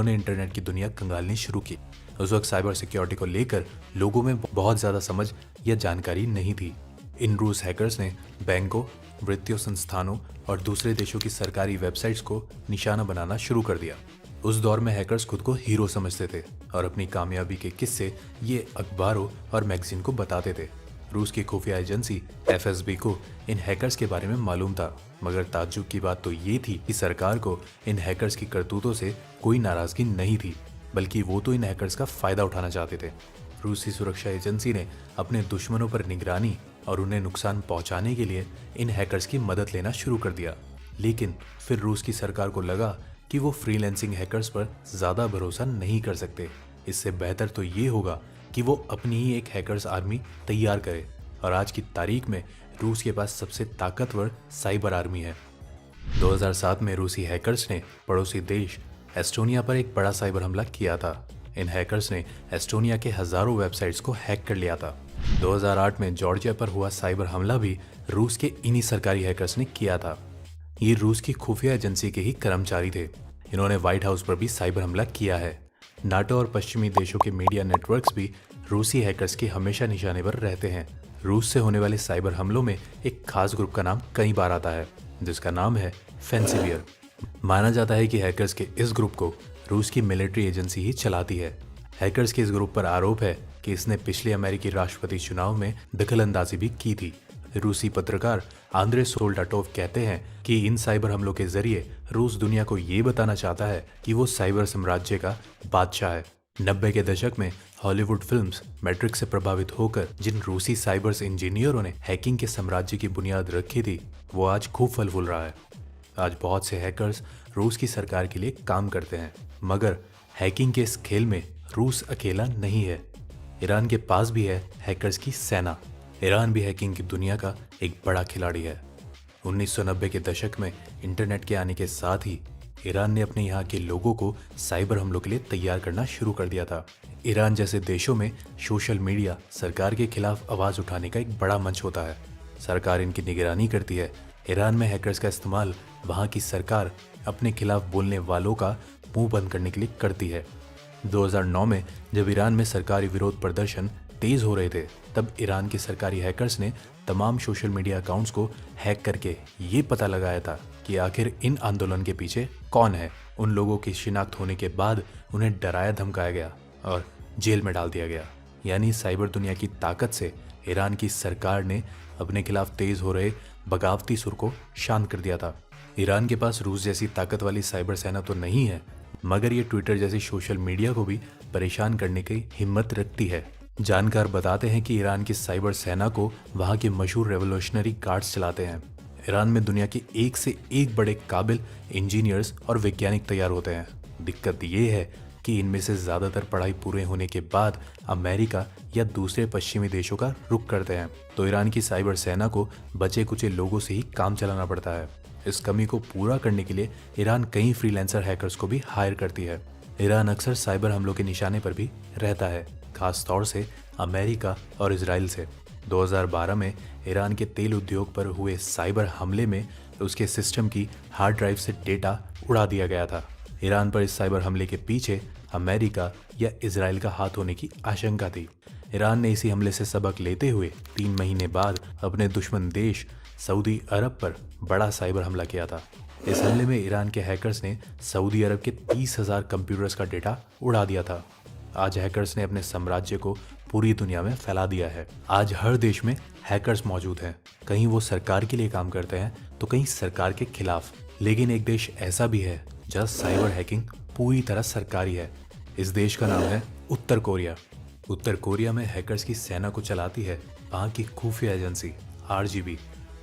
उन्होंने इंटरनेट की दुनिया कंगालनी शुरू की। उस वक्त साइबर सिक्योरिटी को लेकर लोगों में बहुत ज़्यादा समझ या जानकारी नहीं थी। इन रूस हैकर्स ने बैंकों, वित्तीय संस्थानों और दूसरे देशों की सरकारी वेबसाइट्स को निशाना बनाना शुरू कर दिया। उस दौर में हैकर्स खुद को हीरो समझते थे और अपनी कामयाबी के किस्से ये अखबारों और मैगजीन को बताते थे। रूस की खुफिया एजेंसी FSB को इन हैकर्स के बारे में मालूम था, मगर ताज्जुब की बात तो ये थी कि सरकार को इन हैकर्स की करतूतों से कोई नाराजगी नहीं थी, बल्कि वो तो इन हैकर्स का फायदा उठाना चाहते थे। रूसी सुरक्षा एजेंसी ने अपने दुश्मनों पर निगरानी और उन्हें नुकसान पहुंचाने के लिए इन हैकर्स की मदद लेना शुरू कर दिया। लेकिन फिर रूस की सरकार को लगा कि वो फ्रीलैंसिंग हैकर्स पर ज़्यादा भरोसा नहीं कर सकते। इससे बेहतर तो ये होगा कि वो अपनी ही एक हैकर्स आर्मी तैयार करे, और आज की तारीख में रूस के पास सबसे ताकतवर साइबर आर्मी है। 2007 में रूसी हैकर्स ने पड़ोसी देश एस्टोनिया पर एक बड़ा साइबर हमला किया था। इन हैकर्स ने एस्टोनिया के हजारों वेबसाइट्स को हैक कर लिया था। 2008 में जॉर्जिया पर हुआ साइबर हमला भी रूस के इन्हीं सरकारी हैकर्स ने किया था। ये रूस की खुफिया एजेंसी के ही कर्मचारी थे। इन्होंने व्हाइट हाउस पर भी साइबर हमला किया है। नाटो और पश्चिमी देशों के मीडिया नेटवर्क्स भी रूसी हैकर्स के हमेशा निशाने पर रहते हैं। रूस से होने वाले साइबर हमलों में एक खास ग्रुप का नाम कई बार आता है, जिसका नाम है फेंसिवियर। माना जाता है कि हैकर्स के इस ग्रुप को रूस की मिलिट्री एजेंसी ही चलाती है। हैकर्स के इस ग्रुप पर आरोप है कि इसने पिछले अमेरिकी राष्ट्रपति चुनाव में दखलंदाजी भी की थी। रूसी पत्रकार आंद्रे सोल्डाटोव कहते हैं कि इन साइबर हमलों के जरिए रूस दुनिया को ये बताना चाहता है कि वो साइबर साम्राज्य का बादशाह है। 90 के दशक में हॉलीवुड फिल्म्स मैट्रिक्स से प्रभावित होकर जिन रूसी साइबर इंजीनियरों ने हैकिंग के साम्राज्य की बुनियाद रखी थी, वो आज खूब फल फूल रहा है। आज बहुत से हैकर्स रूस की सरकार के लिए काम करते हैं, मगर हैकिंग के इस खेल में रूस अकेला नहीं है। ईरान के पास भी है हैकर्स की सेना। ईरान भी हैकिंग की दुनिया का एक बड़ा खिलाड़ी है। 1990 के दशक में इंटरनेट के आने के साथ ही ईरान ने अपने यहाँ के लोगों को साइबर हमलों के लिए तैयार करना शुरू कर दिया था। ईरान जैसे देशों में सोशल मीडिया सरकार के खिलाफ आवाज़ उठाने का एक बड़ा मंच होता है। सरकार इनकी निगरानी करती है। ईरान में हैकर्स का इस्तेमाल वहाँ की सरकार अपने खिलाफ बोलने वालों का मुंह बंद करने के लिए करती है। 2009 में जब ईरान में सरकारी विरोध प्रदर्शन तेज हो रहे थे, तब ईरान के सरकारी हैकर्स ने तमाम सोशल मीडिया अकाउंट्स को हैक करके ये पता लगाया था कि आखिर इन आंदोलन के पीछे कौन है। उन लोगों की शिनाख्त होने के बाद उन्हें डराया धमकाया गया और जेल में डाल दिया गया। यानी साइबर दुनिया की ताकत से ईरान की सरकार ने अपने खिलाफ तेज हो रहे बगावती सुर को शांत कर दिया था। ईरान के पास रूस जैसी ताकत वाली साइबर सेना तो नहीं है, मगर ये ट्विटर जैसी सोशल मीडिया को भी परेशान करने की हिम्मत रखती है। जानकार बताते हैं कि ईरान की साइबर सेना को वहाँ के मशहूर रेवोल्यूशनरी गार्ड्स चलाते हैं। ईरान में दुनिया के एक से एक बड़े काबिल इंजीनियर्स और वैज्ञानिक तैयार होते हैं। दिक्कत ये है कि इनमें से ज़्यादातर पढ़ाई पूरे होने के बाद अमेरिका या दूसरे पश्चिमी देशों का रुख करते हैं, तो ईरान की साइबर सेना को बचे कुचे लोगों से ही काम चलाना पड़ता है। इस कमी को पूरा करने के लिए ईरान कई फ्रीलांसर हैकर्स को भी हायर करती है। ईरान अक्सर साइबर हमलों के निशाने पर भी रहता है, खास तौर से अमेरिका और इजराइल से। 2012 में ईरान के तेल उद्योग पर हुए साइबर हमले में उसके सिस्टम की हार्ड ड्राइव से डेटा उड़ा दिया गया था। ईरान पर इस साइबर हमले के पीछे अमेरिका या इजराइल का हाथ होने की आशंका थी। ईरान ने इसी हमले से सबक लेते हुए 3 महीने बाद अपने दुश्मन देश सऊदी अरब पर बड़ा साइबर हमला किया था। इस हमले में ईरान के हैकर्स ने सऊदी अरब के 30,000 कंप्यूटर्स का डेटा उड़ा दिया था। आज हैकर्स ने अपने साम्राज्य को पूरी दुनिया में फैला दिया है। आज हर देश में हैकर्स मौजूद हैं। कहीं वो सरकार के लिए काम करते हैं तो कहीं सरकार के खिलाफ। लेकिन एक देश ऐसा भी है जहाँ साइबर हैकिंग पूरी तरह सरकारी है। इस देश का नाम है उत्तर कोरिया। उत्तर कोरिया में हैकर्स की सेना को चलाती है वहाँ की खुफिया एजेंसी RGB।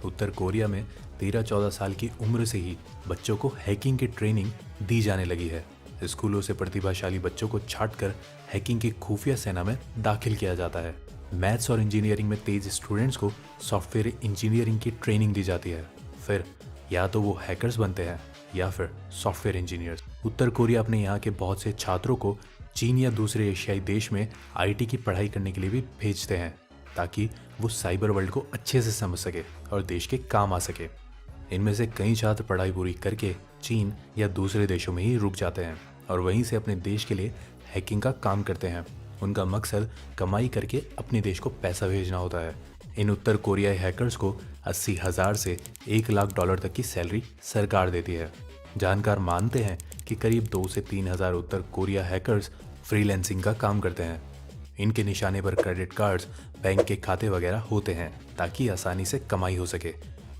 उत्तर कोरिया में 13-14 साल की उम्र से ही बच्चों को हैकिंग की ट्रेनिंग दी जाने लगी है। स्कूलों से प्रतिभाशाली बच्चों को छांटकर हैकिंग की खुफिया सेना में दाखिल किया जाता है। मैथ्स और इंजीनियरिंग में तेज स्टूडेंट्स को सॉफ्टवेयर इंजीनियरिंग की ट्रेनिंग दी जाती है। फिर या तो वो हैकर्स बनते हैं या फिर सॉफ्टवेयर इंजीनियर्स। उत्तर कोरिया अपने यहाँ के बहुत से छात्रों को चीन या दूसरे एशियाई देश में IT की पढ़ाई करने के लिए भी भेजते हैं, ताकि वो साइबर वर्ल्ड को अच्छे से समझ सके और देश के काम आ सके। इनमें से कई छात्र पढ़ाई पूरी करके चीन या दूसरे देशों में ही रुक जाते हैं। और वहीं से अपने देश के लिए हैकिंग का काम करते हैं। उनका मकसद कमाई करके अपने देश को पैसा भेजना होता है। इन उत्तर कोरियाई हैकर्स को 80,000 से 1 लाख डॉलर तक की सैलरी सरकार देती है। जानकार मानते हैं कि करीब 2 से 3 हज़ार उत्तर कोरिया हैकर्स फ्रीलैंसिंग का काम करते हैं। इनके निशाने पर क्रेडिट कार्ड्स, बैंक के खाते वगैरह होते हैं ताकि आसानी से कमाई हो सके।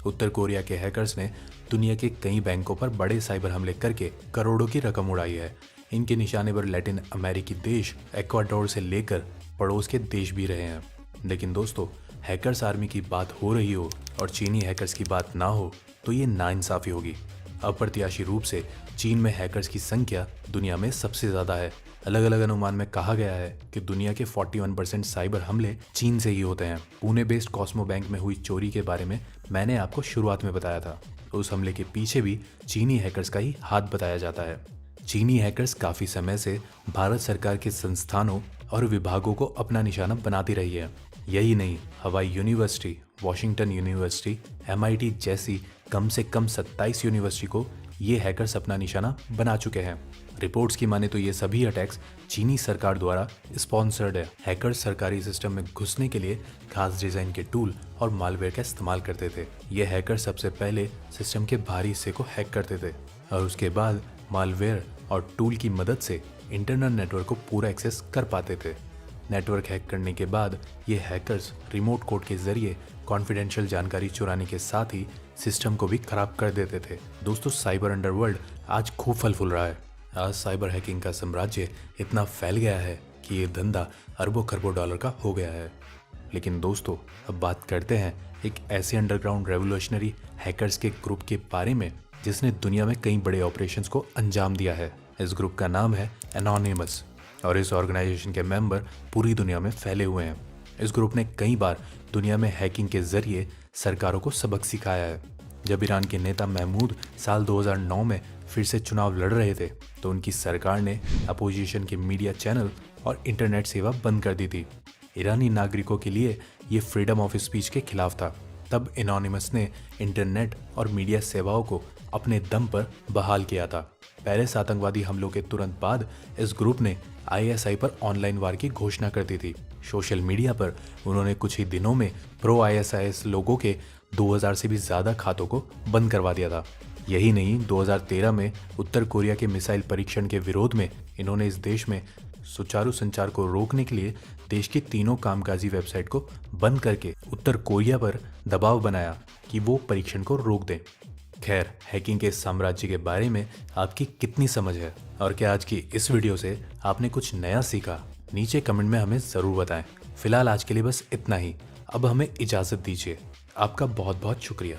उत्तर कोरिया के हैकर्स ने दुनिया के कई बैंकों पर बड़े साइबर हमले करके करोड़ों की रकम उड़ाई है। इनके निशाने पर लैटिन अमेरिकी देश एक्वाडोर से लेकर पड़ोस के देश भी रहे हैं। लेकिन दोस्तों, हैकर्स आर्मी की बात हो रही हो और चीनी हैकर्स की बात ना हो तो ये नाइंसाफी होगी। अप्रत्याशी रूप से चीन में हैकर्स की संख्या दुनिया में सबसे ज़्यादा है। अलग अलग अनुमान में कहा गया है कि दुनिया के 41% साइबर हमले चीन से ही होते हैं। पुणे बेस्ड कॉस्मो बैंक में हुई चोरी के बारे में मैंने आपको शुरुआत में बताया था। उस हमले के पीछे भी चीनी हैकर्स का ही हाथ बताया जाता है। चीनी हैकर्स काफ़ी समय से भारत सरकार के संस्थानों और विभागों को अपना निशाना बनाती रही है। यही नहीं, हवाई यूनिवर्सिटी, वॉशिंगटन यूनिवर्सिटी, MIT जैसी कम से कम 27 यूनिवर्सिटी को ये हैकर्स अपना निशाना बना चुके हैं। रिपोर्ट्स की माने तो ये सभी अटैक्स चीनी सरकार द्वारा स्पॉन्सर्ड है। हैकर्स सरकारी सिस्टम में घुसने के लिए खास डिजाइन के टूल और मालवेयर का इस्तेमाल करते थे। ये हैकर सबसे पहले सिस्टम के बाहरी हिस्से को हैक करते थे और उसके बाद मालवेयर और टूल की मदद से इंटरनल नेटवर्क को पूरा एक्सेस कर पाते थे। नेटवर्क हैक करने के बाद ये हैकर्स रिमोट कोड के जरिए कॉन्फिडेंशियल जानकारी चुराने के साथ ही सिस्टम को भी खराब कर देते थे। दोस्तों, साइबर अंडरवर्ल्ड आज खूब फल फूल रहा है। आज साइबर हैकिंग का साम्राज्य इतना फैल गया है कि ये धंधा अरबों खरबों डॉलर का हो गया है। लेकिन दोस्तों, अब बात करते हैं एक ऐसे अंडरग्राउंड रेवोल्यूशनरी हैकर्स के ग्रुप के बारे में जिसने दुनिया में कई बड़े ऑपरेशंस को अंजाम दिया है। इस ग्रुप का नाम है एनोनिमस और इस ऑर्गेनाइजेशन के मेंबर पूरी दुनिया में फैले हुए हैं। इस ग्रुप ने कई बार दुनिया में हैकिंग के जरिए सरकारों को सबक सिखाया है। जब ईरान के नेता महमूद साल 2009 में फिर से चुनाव लड़ रहे थे तो उनकी सरकार ने अपोजिशन के मीडिया चैनल और इंटरनेट सेवा बंद कर दी थी। ईरानी नागरिकों के लिए ये फ्रीडम ऑफ स्पीच के खिलाफ था। तब एनोनिमस ने इंटरनेट और मीडिया सेवाओं को अपने दम पर बहाल किया था। पेरिस आतंकवादी हमलों के तुरंत बाद इस ग्रुप ने ISI पर ऑनलाइन वार की घोषणा कर दी थी। सोशल मीडिया पर उन्होंने कुछ ही दिनों में प्रो ISIS लोगों के 2000 से भी ज़्यादा खातों को बंद करवा दिया था। यही नहीं, 2013 में उत्तर कोरिया के मिसाइल परीक्षण के विरोध में इन्होंने इस देश में सुचारू संचार को रोकने के लिए देश की तीनों कामकाजी वेबसाइट को बंद करके उत्तर कोरिया पर दबाव बनाया कि वो परीक्षण को रोक दें। खैर, हैकिंग के साम्राज्य के बारे में आपकी कितनी समझ है और क्या आज की इस वीडियो से आपने कुछ नया सीखा? नीचे कमेंट में हमें ज़रूर बताएं। फिलहाल आज के लिए बस इतना ही। अब हमें इजाज़त दीजिए। आपका बहुत बहुत शुक्रिया।